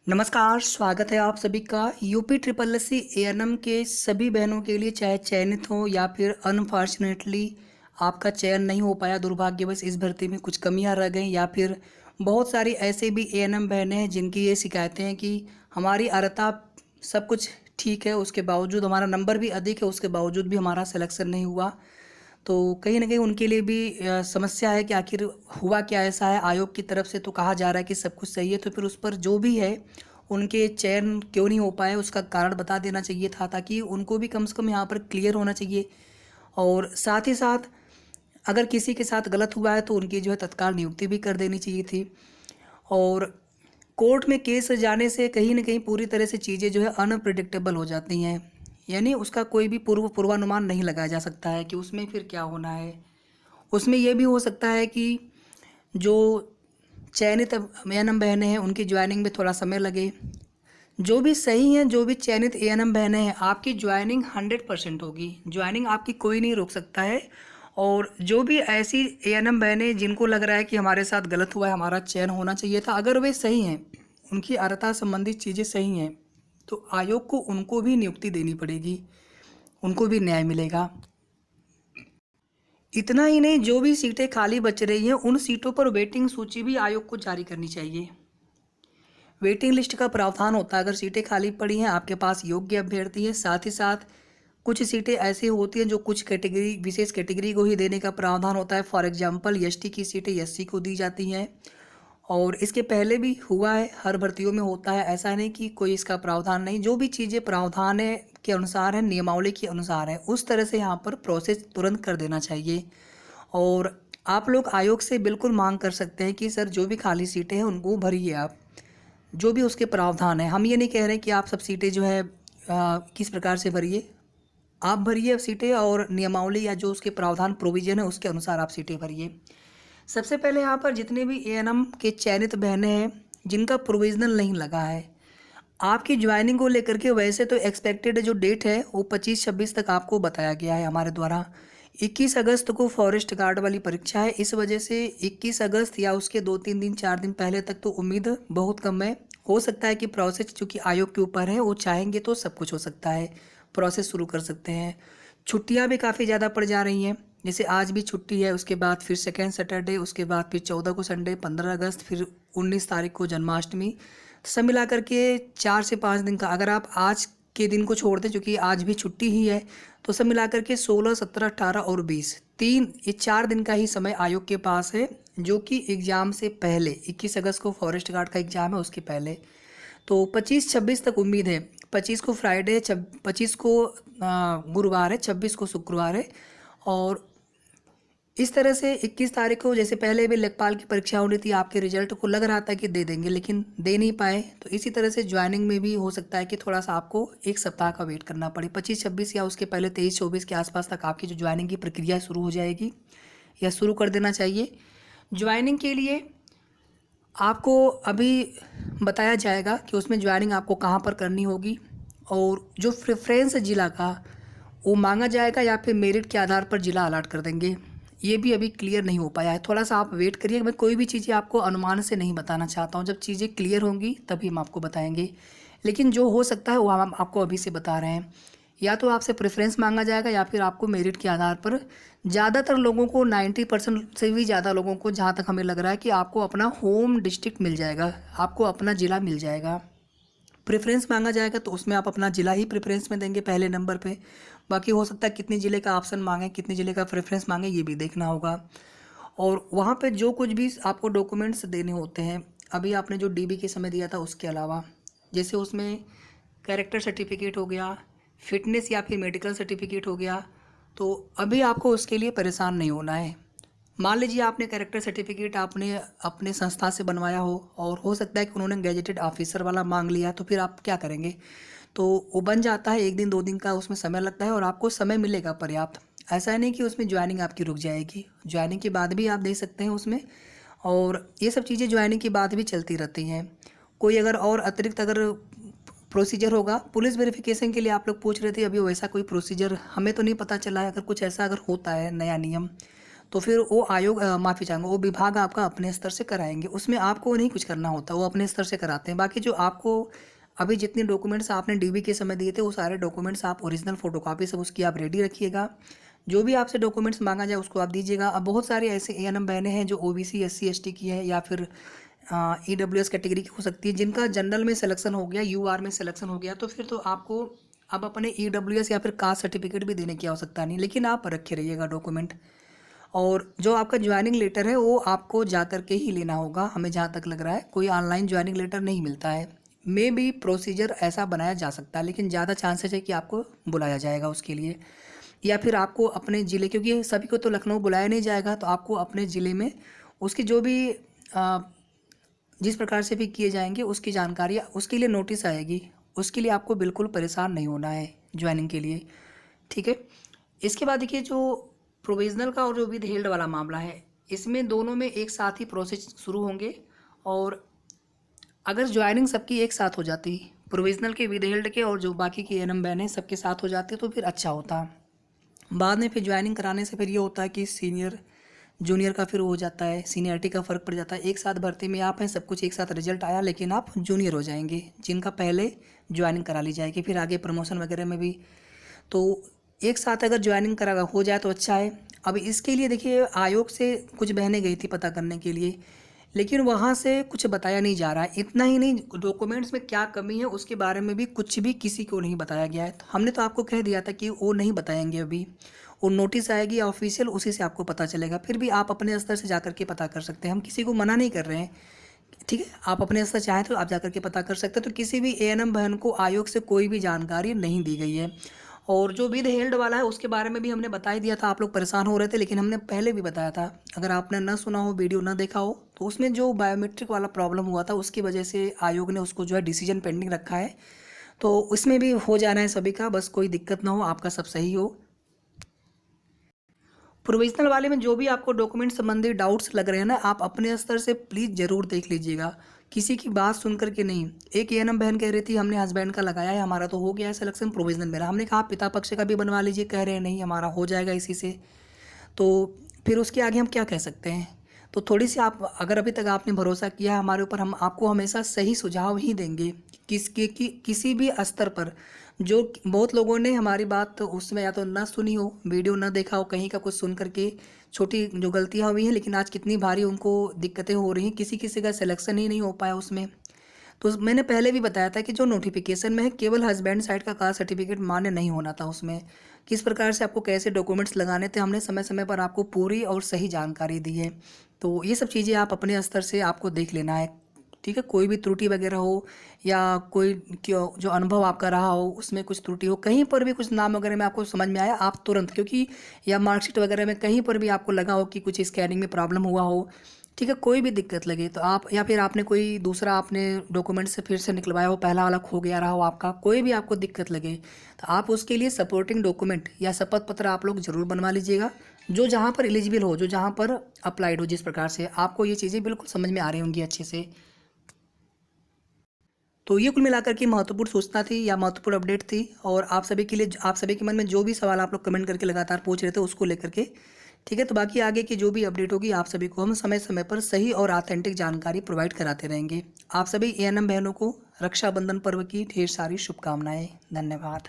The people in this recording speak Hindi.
नमस्कार, स्वागत है आप सभी का UP triple S C ANM के सभी बहनों के लिए, चाहे चयनित हो या फिर अनफॉर्चुनेटली आपका चयन नहीं हो पाया, दुर्भाग्यवश इस भर्ती में कुछ कमियां रह गई, या फिर बहुत सारी ऐसे भी एएनएम बहनें हैं जिनकी ये शिकायतें हैं कि हमारी अर्हता सब कुछ ठीक है, उसके बावजूद हमारा नंबर भी अधिक है, उसके बावजूद भी हमारा सिलेक्शन नहीं हुआ। तो कहीं न कहीं उनके लिए भी समस्या है कि आखिर हुआ क्या ऐसा है। आयोग की तरफ से तो कहा जा रहा है कि सब कुछ सही है, तो फिर उस पर जो भी है, उनके चयन क्यों नहीं हो पाए उसका कारण बता देना चाहिए था, ताकि उनको भी कम से कम यहाँ पर क्लियर होना चाहिए। और साथ ही साथ अगर किसी के साथ गलत हुआ है तो उनकी जो है तत्काल नियुक्ति भी कर देनी चाहिए थी। और कोर्ट में केस जाने से कहीं न कहीं पूरी तरह से चीज़ें जो है अनप्रेडिक्टेबल हो जाती हैं। यानी उसका कोई भी पूर्वानुमान नहीं लगाया जा सकता है कि उसमें फिर क्या होना है। उसमें ये भी हो सकता है कि जो चयनित एएनएम बहनें हैं उनकी ज्वाइनिंग में थोड़ा समय लगे। जो भी सही हैं, जो भी चयनित एएनएम बहनें हैं, आपकी ज्वाइनिंग 100% होगी। ज्वाइनिंग आपकी कोई नहीं रोक सकता है। और जो भी ऐसी एएनएम बहनें जिनको लग रहा है कि हमारे साथ गलत हुआ है, हमारा चयन होना चाहिए था, अगर वे सही हैं, उनकी अर्हता संबंधित चीज़ें सही हैं, तो आयोग को उनको भी नियुक्ति देनी पड़ेगी, उनको भी न्याय मिलेगा। इतना ही नहीं, जो भी सीटें खाली बच रही हैं उन सीटों पर वेटिंग सूची भी आयोग को जारी करनी चाहिए। वेटिंग लिस्ट का प्रावधान होता है, अगर सीटें खाली पड़ी हैं, आपके पास योग्य अभ्यर्थी है, साथ ही साथ कुछ सीटें ऐसी होती हैं जो कुछ कैटेगरी, विशेष कैटेगरी को ही देने का प्रावधान होता है। फॉर एग्जांपल एसटी की सीटें एससी को दी जाती हैं, और इसके पहले भी हुआ है, हर भर्तियों में होता है, ऐसा नहीं कि कोई इसका प्रावधान नहीं। जो भी चीज़ें प्रावधान है के अनुसार है, नियमावली के अनुसार है, उस तरह से यहाँ पर प्रोसेस तुरंत कर देना चाहिए। और आप लोग आयोग से बिल्कुल मांग कर सकते हैं कि सर जो भी खाली सीटें हैं उनको भरिए आप, जो भी उसके प्रावधान है। हम ये नहीं कह रहे कि आप सब सीटें जो है किस प्रकार से भरिए, आप भरिए सीटें, और नियमावली या जो उसके प्रावधान प्रोविजन है उसके अनुसार आप सीटें भरिए। सबसे पहले यहाँ पर जितने भी एएनएम के चयनित बहनें हैं जिनका प्रोविजनल नहीं लगा है, आपकी ज्वाइनिंग को लेकर के वैसे तो एक्सपेक्टेड जो डेट है वो 25-26 तक आपको बताया गया है हमारे द्वारा। 21 अगस्त को फॉरेस्ट गार्ड वाली परीक्षा है, इस वजह से 21 अगस्त या उसके 2-3 दिन 4 दिन पहले तक तो उम्मीद बहुत कम है। हो सकता है कि प्रोसेस चूँकि आयोग के ऊपर है, वो चाहेंगे तो सब कुछ हो सकता है, प्रोसेस शुरू कर सकते हैं। छुट्टियाँ भी काफ़ी ज़्यादा पड़ जा रही हैं, जैसे आज भी छुट्टी है, उसके बाद फिर सेकेंड सैटरडे, उसके बाद फिर 14 को संडे, 15 अगस्त, फिर 19 तारीख को जन्माष्टमी। सब मिला करके 4 से 5 दिन का, अगर आप आज के दिन को छोड़ दें क्योंकि आज भी छुट्टी ही है, तो सब मिला करके 16, 17, 18 और 20, ये 4 दिन का ही समय आयोग के पास है, जो कि एग्ज़ाम से पहले 21 अगस्त को फॉरेस्ट गार्ड का एग्ज़ाम है, उसके पहले। तो 25-26 तक उम्मीद है। 25 को फ्राइडे, 25 को गुरुवार है, 26 को शुक्रवार है। और इस तरह से 21 तारीख को, जैसे पहले भी लेखपाल की परीक्षा होनी थी, आपके रिजल्ट को लग रहा था कि दे देंगे, लेकिन दे नहीं पाए, तो इसी तरह से ज्वाइनिंग में भी हो सकता है कि थोड़ा सा आपको एक सप्ताह का वेट करना पड़े। 25-26 या उसके पहले 23-24 के आसपास तक आपकी जो ज्वाइनिंग की प्रक्रिया शुरू हो जाएगी, या शुरू कर देना चाहिए। ज्वाइनिंग के लिए आपको अभी बताया जाएगा कि उसमें ज्वाइनिंग आपको कहाँ पर करनी होगी, और जो प्रेफरेंस ज़िला का वो मांगा जाएगा या फिर मेरिट के आधार पर ज़िला अलाट कर देंगे, ये भी अभी क्लियर नहीं हो पाया है। थोड़ा सा आप वेट करिए, मैं कोई भी चीज़ें आपको अनुमान से नहीं बताना चाहता हूँ, जब चीज़ें क्लियर होंगी तभी हम आपको बताएंगे। लेकिन जो हो सकता है वो हम आपको अभी से बता रहे हैं। या तो आपसे प्रेफरेंस मांगा जाएगा या फिर आपको मेरिट के आधार पर, ज़्यादातर लोगों को 90% से भी ज़्यादा लोगों को, जहाँ तक हमें लग रहा है कि आपको अपना होम डिस्ट्रिक्ट मिल जाएगा, आपको अपना ज़िला मिल जाएगा। प्रेफरेंस मांगा जाएगा तो उसमें आप अपना ज़िला ही प्रेफरेंस में देंगे पहले नंबर पे। बाकी हो सकता है कितने ज़िले का ऑप्शन मांगे, कितने ज़िले का प्रेफरेंस मांगे, ये भी देखना होगा। और वहाँ पे जो कुछ भी आपको डॉक्यूमेंट्स देने होते हैं, अभी आपने जो डीबी के समय दिया था उसके अलावा, जैसे उसमें कैरेक्टर सर्टिफिकेट हो गया, फिटनेस या फिर मेडिकल सर्टिफिकेट हो गया, तो अभी आपको उसके लिए परेशान नहीं होना है। मान लीजिए आपने कैरेक्टर सर्टिफिकेट आपने अपने संस्था से बनवाया हो, और हो सकता है कि उन्होंने गैजेटेड ऑफिसर वाला मांग लिया, तो फिर आप क्या करेंगे? तो वो बन जाता है, 1 दिन 2 दिन का उसमें समय लगता है, और आपको समय मिलेगा पर्याप्त। ऐसा नहीं कि उसमें ज्वाइनिंग आपकी रुक जाएगी, ज्वाइनिंग के बाद भी आप दे सकते हैं उसमें, और ये सब चीज़ें ज्वाइनिंग के बाद भी चलती रहती हैं। कोई अगर और अतिरिक्त अगर प्रोसीजर होगा, पुलिस वेरिफिकेशन के लिए आप लोग पूछ रहे थे, अभी वैसा कोई प्रोसीजर हमें तो नहीं पता चला है। अगर कुछ ऐसा अगर होता है नया नियम, तो फिर वो आयोग माफ़ी चाहूँगा, वो विभाग आपका अपने स्तर से कराएंगे, उसमें आपको नहीं कुछ करना होता, वो अपने स्तर से कराते हैं। बाकी जो आपको अभी जितने डॉक्यूमेंट्स आपने डीबी के समय दिए थे वो सारे डॉक्यूमेंट्स आप ओरिजिनल फोटोकॉपी सब उसकी आप रेडी रखिएगा। जो भी आपसे डॉक्यूमेंट्स मांगा जाए उसको आप दीजिएगा। अब बहुत सारे ऐसे एएनएम बहनें हैं जो ओबीसी एससी एसटी की है या फिर ईडब्ल्यूएस कैटेगरी की हो सकती है, जिनका जनरल में सिलेक्शन हो गया, यूआर में सिलेक्शन हो गया, तो फिर तो आपको अब अपने ईडब्ल्यूएस या फिर कास्ट सर्टिफिकेट भी देने की आवश्यकता नहीं, लेकिन आप रखे रहिएगा डॉक्यूमेंट। और जो आपका ज्वाइनिंग लेटर है वो आपको जा कर के ही लेना होगा, हमें जहाँ तक लग रहा है कोई ऑनलाइन ज्वाइनिंग लेटर नहीं मिलता है। मे भी प्रोसीजर ऐसा बनाया जा सकता है, लेकिन ज़्यादा चांसेस है कि आपको बुलाया जाएगा उसके लिए, या फिर आपको अपने ज़िले, क्योंकि सभी को तो लखनऊ बुलाया नहीं जाएगा, तो आपको अपने ज़िले में उसकी जो भी जिस प्रकार से भी किए जाएंगे उसकी जानकारी, उसके लिए नोटिस आएगी, उसके लिए आपको बिल्कुल परेशान नहीं होना है ज्वाइनिंग के लिए, ठीक है। इसके बाद देखिए जो प्रोविज़नल का और जो विद हेल्ड वाला मामला है, इसमें दोनों में एक साथ ही प्रोसेस शुरू होंगे, और अगर ज्वाइनिंग सबकी एक साथ हो जाती, प्रोविज़नल के विद हेल्ड के और जो बाकी के एएनएम बैन है सबके साथ हो जाते, तो फिर अच्छा होता। बाद में फिर ज्वाइनिंग कराने से फिर ये होता है कि सीनियर जूनियर का फिर हो जाता है, सीनियरिटी का फ़र्क पड़ जाता है। एक साथ भर्ती में आप हैं, सब कुछ एक साथ रिजल्ट आया, लेकिन आप जूनियर हो जाएंगे, जिनका पहले ज्वाइनिंग करा ली जाएगी, फिर आगे प्रमोशन वगैरह में भी। तो एक साथ अगर ज्वाइनिंग करा हो जाए तो अच्छा है। अब इसके लिए देखिए आयोग से कुछ बहनें गई थी पता करने के लिए, लेकिन वहाँ से कुछ बताया नहीं जा रहा है। इतना ही नहीं, डॉक्यूमेंट्स में क्या कमी है उसके बारे में भी कुछ भी किसी को नहीं बताया गया है। तो हमने तो आपको कह दिया था कि वो नहीं बताएंगे अभी, वो नोटिस आएगी ऑफिशियल, उसी से आपको पता चलेगा। फिर भी आप अपने स्तर से जा कर के पता कर सकते हैं, हम किसी को मना नहीं कर रहे हैं, ठीक है। आप अपने स्तर चाहें तो आप जा कर के पता कर सकते हैं। तो किसी भी एएनएम बहन को आयोग से कोई भी जानकारी नहीं दी गई है। और जो विद हेल्ड वाला है उसके बारे में भी हमने बता ही दिया था, आप लोग परेशान हो रहे थे, लेकिन हमने पहले भी बताया था। अगर आपने ना सुना हो, वीडियो ना देखा हो, तो उसमें जो बायोमेट्रिक वाला प्रॉब्लम हुआ था उसकी वजह से आयोग ने उसको जो है डिसीजन पेंडिंग रखा है। तो उसमें भी हो जाना है सभी का, बस कोई दिक्कत ना हो, आपका सब सही हो। प्रोविजनल वाले में जो भी आपको डॉक्यूमेंट संबंधी डाउट्स लग रहे हैं ना, आप अपने स्तर से प्लीज़ ज़रूर देख लीजिएगा, किसी की बात सुन करके नहीं। एक एएनएम बहन कह रही थी हमने हस्बैंड का लगाया है, हमारा तो हो गया है सिलेक्शन, प्रोविजनल मेरा। हमने कहा पिता पक्ष का भी बनवा लीजिए, कह रहे हैं नहीं हमारा हो जाएगा इसी से। तो फिर उसके आगे हम क्या कह सकते हैं। तो थोड़ी सी आप, अगर अभी तक आपने भरोसा किया है हमारे ऊपर, हम आपको हमेशा सही सुझाव ही देंगे, किसी भी स्तर पर। जो बहुत लोगों ने हमारी बात उसमें या तो ना सुनी हो, वीडियो ना देखा हो, कहीं का कुछ सुन करके छोटी जो गलतियाँ हुई हैं, लेकिन आज कितनी भारी उनको दिक्कतें हो रही हैं, किसी किसी का सिलेक्शन ही नहीं हो पाया उसमें। तो मैंने पहले भी बताया था कि जो नोटिफिकेशन में है केवल हस्बैंड साइड का कास्ट सर्टिफिकेट मान्य नहीं होना था, उसमें किस प्रकार से आपको कैसे डॉक्यूमेंट्स लगाने थे, हमने समय समय पर आपको पूरी और सही जानकारी दी है। तो ये सब चीज़ें आप अपने स्तर से आपको देख लेना है, ठीक है। कोई भी त्रुटि वगैरह हो या कोई जो अनुभव आपका रहा हो उसमें कुछ त्रुटि हो, कहीं पर भी कुछ नाम वगैरह में आपको समझ में आया, आप तुरंत, क्योंकि या मार्कशीट वगैरह में कहीं पर भी आपको लगा हो कि कुछ स्कैनिंग में प्रॉब्लम हुआ हो, ठीक है, कोई भी दिक्कत लगे तो आप, या फिर आपने कोई दूसरा आपने डॉक्यूमेंट से फिर से निकलवाया हो, पहला वाला खो गया रहा हो आपका, कोई भी आपको दिक्कत लगे, तो आप उसके लिए सपोर्टिंग डॉक्यूमेंट या शपथ पत्र आप लोग ज़रूर बनवा लीजिएगा, जो जहाँ पर एलिजिबल हो, जो जहाँ पर अप्लाइड हो, जिस प्रकार से आपको ये चीज़ें बिल्कुल समझ में आ रही होंगी अच्छे से। तो ये कुल मिलाकर के महत्वपूर्ण सूचना थी या महत्वपूर्ण अपडेट थी, और आप सभी के लिए, आप सभी के मन में जो भी सवाल आप लोग कमेंट करके लगातार पूछ रहे थे उसको लेकर के, ठीक है। तो बाकी आगे की जो भी अपडेट होगी आप सभी को हम समय समय पर सही और ऑथेंटिक जानकारी प्रोवाइड कराते रहेंगे। आप सभी एएनएम बहनों को रक्षाबंधन पर्व की ढेर सारी शुभकामनाएं। धन्यवाद।